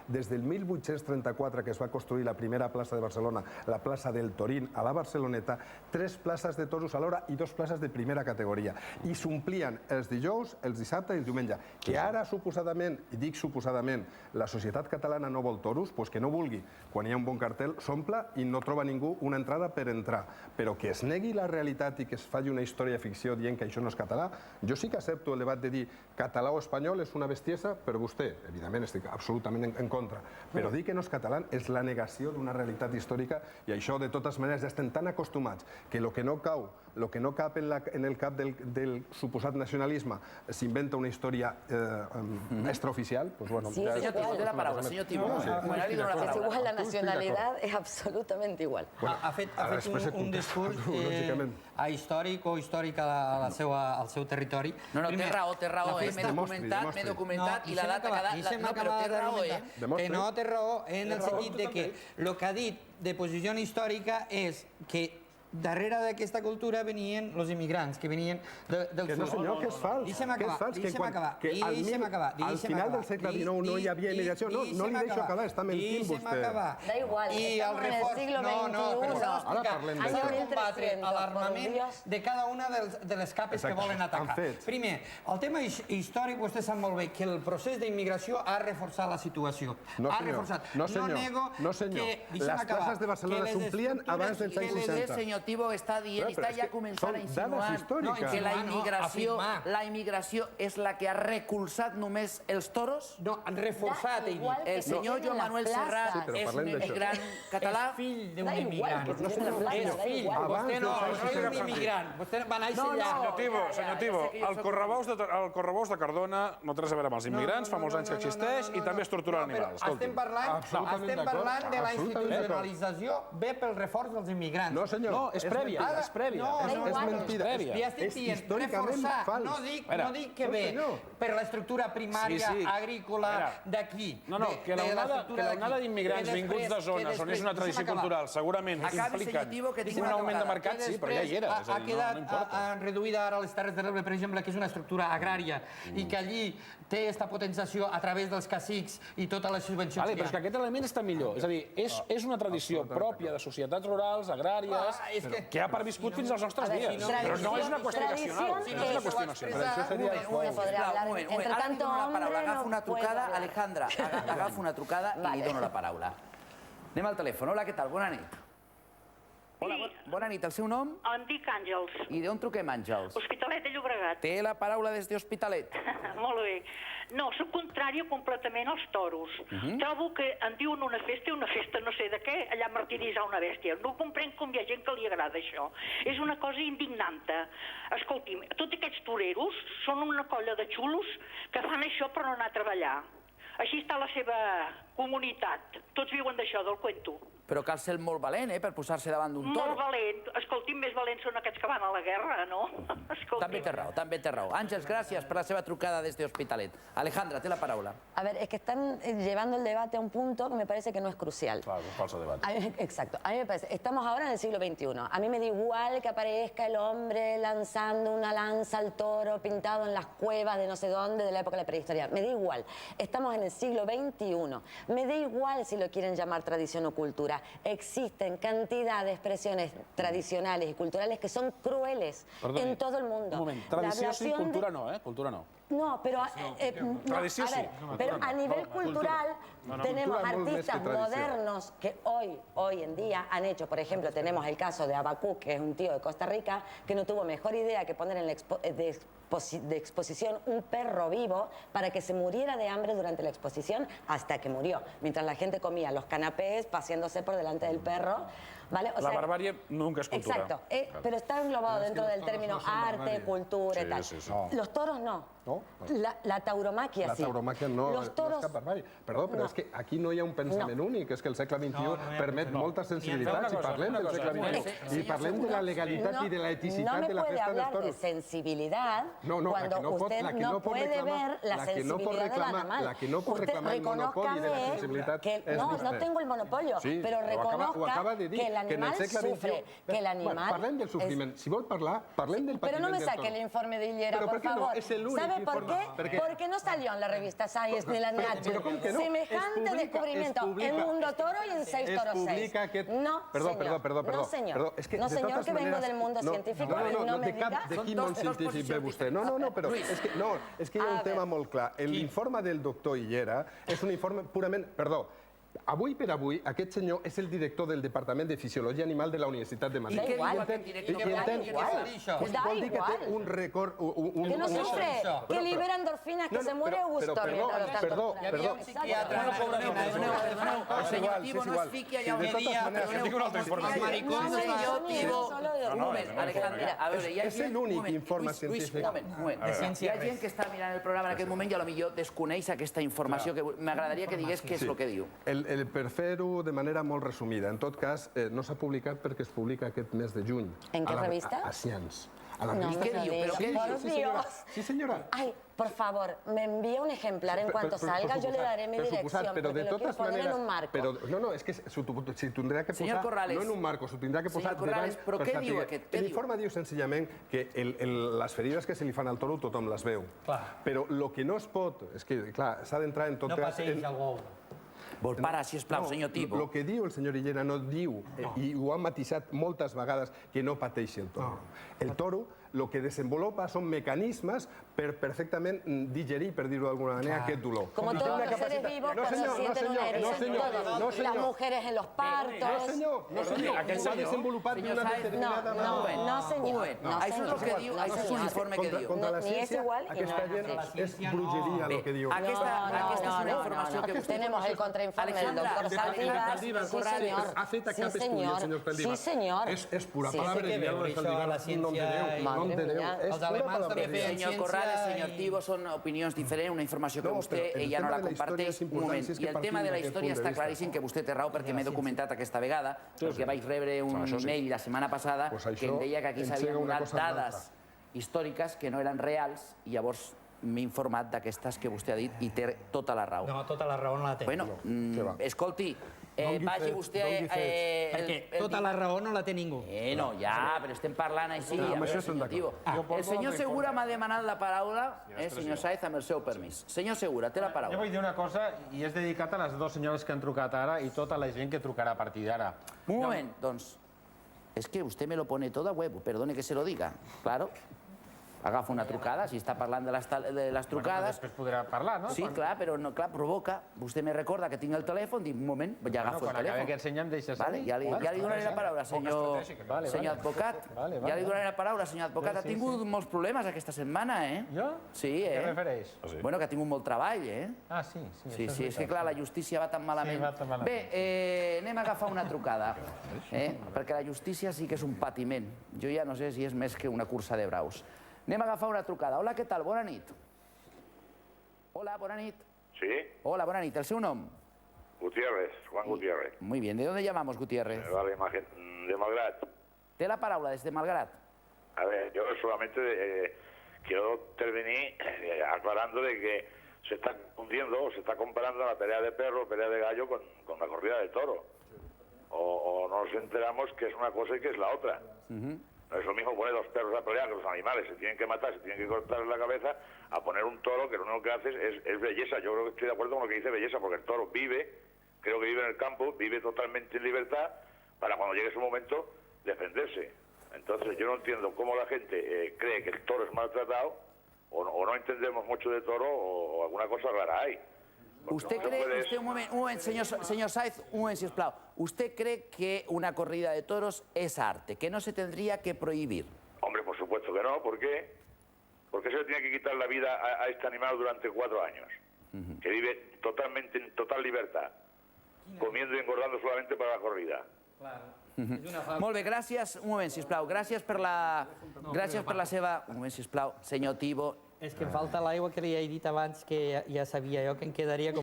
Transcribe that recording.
Des del 1834, que es va construir la primera plaça de Barcelona, la plaça del Torín, a la Barceloneta, 3 places de toros alhora i 2 places de primera categoria. I s'omplien els dijous, els dissabte i el diumenge. Que ara, suposadament, i dic suposadament, la societat catalana no vol toros, doncs que no vulgui. Quan hi ha un bon cartel, s'omple i no troba ningú una entrada per entrar. Però que es negui la realitat i que es faci una història ficció dient que això no és català, jo sí que accepto el debat de dir català o espanyol és una bestiesa per vostè. Evidentment estic absolutament en contra. Però dir que no és català és la negació d'una realitat històrica i això, de totes maneres, ja estem tan acostumats que el que no cap en el cap del suposat nacionalisme s'inventa una història extraoficial, doncs bueno... Sí, senyor Tibó, té la paraula. Senyor Tibó, es igual, la nacionalidad es absolutamente igual. Ha fet un discurs històric o històric al seu territori. No, té raó, m'he documentat i la data que no, però té raó, que no té raó en el sentit que el que ha dit de posició històrica és que darrere d'aquesta cultura venien els immigrants, que venien del sud. Que no, senyor, que és fals. Deixa'm acabar. Al final del segle XIX no hi havia immigració. No li deixo acabar, està mentint vostè. Da igual, estamos en el siglo XXI. Ara parlem de combatre l'armament de cada una de les capes que volen atacar. Primer, el tema històric, vostè sap molt bé que el procés d'immigració ha reforçat la situació. Ha reforçat. No, senyor. Les places de Barcelona s'omplien abans dels anys 60. Tibó està dient, està ja començant a insinuar que la immigració és la que ha recolzat només els toros? No, han reforçat. El senyor Joan Manuel Serrat és un immigrant català? És fill d'un immigrant. És fill. Vostè no és un immigrant. Vostè va néixer allà. Senyor Tibó, el correbous de Cardona no té res a veure amb els immigrants, fa molts anys que existeix i també es torturen animals. Estem parlant de la institucionalització ve pel reforç dels immigrants. No, senyor. És prèvia, és prèvia. És mentida. Li estic dient, reforçar, no dic que ve per l'estructura primària agrícola d'aquí. No, que l'onada d'immigrants vinguts de zones on és una tradició cultural segurament impliquen un augment de mercat, sí, però ja hi era. Ha quedat reduïda ara a les Terres de l'Ebre, per exemple, que és una estructura agrària i que allí té aquesta potenciació a través dels cacics i totes les subvencions que hi ha. Però és que aquest element està millor. És a dir, és una tradició pròpia de societats rurals, agràries, que ha perviscut fins als nostres dies. Però no és una qüestió nacional. No és una qüestió nacional. Un moment. Ara li dono la paraula. Agafa una trucada. Alejandra, agafa una trucada i li dono la paraula. Anem al telèfon. Hola, què tal? Bona nit. Hola, bona nit. El seu nom? Em dic Àngels. I d'on truquem, Àngels? Hospitalet de Llobregat. Té la paraula des d'Hospitalet. Molt bé. No, soc contrària completament als toros. Trobo que en diuen una festa no sé de què, allà martiritzar una bèstia. No comprenc com hi ha gent que li agrada això. És una cosa indignanta. Escolti'm, tots aquests toreros són una colla de xulos que fan això per no anar a treballar. Així està la seva comunitat. Tots viuen d'això, del cuento. Però cal ser molt valent, per posar-se davant d'un toro. Molt valent. Escolti'm, més valents són aquests que van a la guerra, no? També té raó. Àngels, gràcies per la seva trucada des d'Hospitalet. Alejandra, té la paraula. A ver, es que están llevando el debate a un punto que me parece que no es crucial. Claro, un falso debate. Exacto. A mí me parece, estamos ahora en el siglo XXI. A mí me da igual que aparezca el hombre lanzando una lanza al toro pintado en las cuevas de no sé dónde de la época de la prehistoria. Me da igual. Estamos en el siglo XXI. Me da igual si lo quieren llamar tradición o cultura. Existen cantidad de expresiones tradicionales y culturales que son crueles en todo el mundo. Un moment, tradició sí, cultura no, Cultura no. No, pero tradició sí. Pero a nivel cultural tenemos artistas modernos que hoy en día han hecho, por ejemplo, tenemos el caso de Abacú, que es un tío de Costa Rica, que no tuvo mejor idea que poner en de exposición un perro vivo para que se muriera de hambre durante la exposición hasta que murió, mientras la gente comía los canapés paseándose por delante del perro. ¿Vale? La barbàrie nunca es cultura. Exacto, pero está englobado dentro del término arte, cultura y tal. Los toros no. La tauromaquia sí. La tauromaquia no és cap barbàrie. Perdó, però és que aquí no hi ha un pensament únic, és que el segle XXI permet moltes sensibilitats i parlem del segle XXI. I parlem de la legalitat i de la eticitat de la festa dels toros. No me puede hablar de sensibilidad cuando usted no puede ver la sensibilidad del animal. La que no pot reclamar el monopoli de la sensibilitat és vostè. No tengo el monopolio, però reconozca que el animal sufre, que el animal... Parlem del sofriment. Si vol parlar, parlem del patiment del toro. Pero no me saque el informe de Hillera, por favor. Es el único. ¿Sabe por qué? Porque no salió en la revista Science ni la Nature. Semejante descubrimiento en Mundo Toro y en 6 Toros 6. No, señor. No, señor, que vengo del mundo científico i no me diga... De quin món científic ve vostè? No, però és que hi ha un tema molt clar. L'informe del doctor Higuera és un informe purament... Perdó, avui per avui, aquest senyor és el director del Departament de Fisiologia Animal de la Universitat de Madrid. I què diu aquest director? Vol dir que té un record... Que no sufre, que libera endorfinas, que se muere a gusto. Perdó. Senyor Tibo, no es fiqui allà on dia. Un moment, Alejandra, a veure, hi ha gent... És l'únic informe científic. Un moment. Hi ha gent que està mirant el programa en aquest moment i potser desconeix aquesta informació. M'agradaria que digués què és el que diu. Per fer-ho de manera molt resumida, en tot cas, no s'ha publicat perquè es publica aquest mes de juny. ¿En qué revista? A Science. No, ¿Qué diu? ¿Pero qué por Dios. Sí, señora. Ay, por favor, me envía un ejemplar en cuanto salga, yo le daré mi dirección, pero de porque lo quiero todas poner en maneras, un marco. Pero, no, es que s'ho tindrà que Senyor posar, Corrales. no en un marco, s'ho tindrà que posar Senyor Corrales, però què diu aquest? L'informe diu senzillament que les ferides que se li fan al toro tothom les veu. Però el que no es pot, és que, clar, s'ha d'entrar en tot cas... No pateix el bou. Vol parar, sisplau, senyor Tibo. El que diu el senyor Higuera no diu, i ho han matisat moltes vegades, que no pateixi el toro. El toro el que desenvolupa són mecanismes per perfectament digerir, per dir-ho d'alguna manera, aquest dolor. Como todos los seres vivos cuando sienten una herida. Todos. Las mujeres en los partos. No, senyor. Ho ha desenvolupat d'una determinada manera. No, señor. Això és el que diu, això és un informe que diu. Contra la Ni és ciència, igual i no aquesta és gent així. és brujeria, el que diu. Aquesta és una informació que vostè... Tenemos el contrainforme del doctor Saldívar. Sí, señor. Ha fet cap estudi el senyor Saldívar. Sí, señor. És pura Sí, palabra de diablo de Saldívar. Nom de Déu. És pura palabra de Déu. Senyor Corrales, senyor Tibo, són opinions diferents, una informació que vostè ja no la comparteix. Un moment. I el tema de la història està claríssim que vostè té raó perquè m'he documentat aquesta vegada, perquè vaig rebre un mail la setmana passada que em deia que aquí s'havien donat dades històriques que no eren reals i llavors m'he informat d'aquestes que vostè ha dit i té tota la raó. No, tota la raó no la té. Bueno, escolti, vagi vostè... Perquè tota la raó no la té ningú. No, ja, però estem parlant així. Amb això estem d'acord. El senyor Segura m'ha demanat la paraula, senyor Sáez, amb el seu permís. Senyor Segura, té la Jo paraula. vull dir una cosa, i és dedicat a les dues senyores que han trucat ara i tota la gent que trucarà a partir d'ara. Un moment, doncs, es que usted me lo pone todo a huevo, perdone que se lo diga. Claro. Agafa una trucada, si està parlant de les trucades... Després podrà parlar, no? Sí, clar, però provoca. Vostè me recorda que tinc el telèfon, dic, un moment, ja agafo el Quan acabi telèfon. aquest senyor em deixes... Ja li donaré la paraula, senyor advocat. Ja li donaré la paraula, senyor advocat. Ha tingut molts problemes aquesta setmana, eh? Jo? Sí, Què eh? refereix? Bueno, que ha tingut molt treball, eh? Ah, sí. Sí, és que clar, la justícia va tan malament. Sí, va tan malament. Bé, anem a agafar una trucada, perquè la justícia sí que és un patiment. Jo ja no sé si és més que una cursa de braus. Anem a agafar una trucada. Hola, què tal? Bona nit. Hola, bona nit. Sí, Hola, bona nit. ¿El seu nom? Gutiérrez, Juan Gutiérrez. Muy bien. ¿De dónde llamamos, Gutiérrez? Vale, de Malgrat. Té la paraula desde Malgrat. A ver, yo solamente quiero intervenir aclarando de que se está confundiendo o se está comparando la pelea de perro, pelea de gallo con la corrida de toro. O nos enteramos que es una cosa y que es la otra. No es lo mismo poner dos perros a pelear, que los animales se tienen que matar, se tienen que cortar la cabeza, a poner un toro que lo único que hace es belleza. Yo creo que estoy de acuerdo con lo que dice belleza, porque el toro vive, creo que vive en el campo, vive totalmente en libertad, para cuando llegue su momento defenderse. Entonces yo no entiendo cómo la gente cree que el toro es maltratado, o no entendemos mucho de toro, o alguna cosa rara hay. ¿Usted cree, un moment, señor Sáez, un moment, sisplau. ¿Usted cree que una corrida de toros es arte, que no se tendría que prohibir? Hombre, por supuesto que no. ¿Por qué? Porque se le tiene que quitar la vida a este animal durante 4 años, que vive totalmente en total libertad, comiendo y engordando solamente para la corrida. Molt bé, gràcies. Un moment, sisplau. Gràcies per la seva... Un moment, sisplau. Senyor Tibo. És que em falta l'aigua que li he dit abans, que ja sabia jo que em quedaria com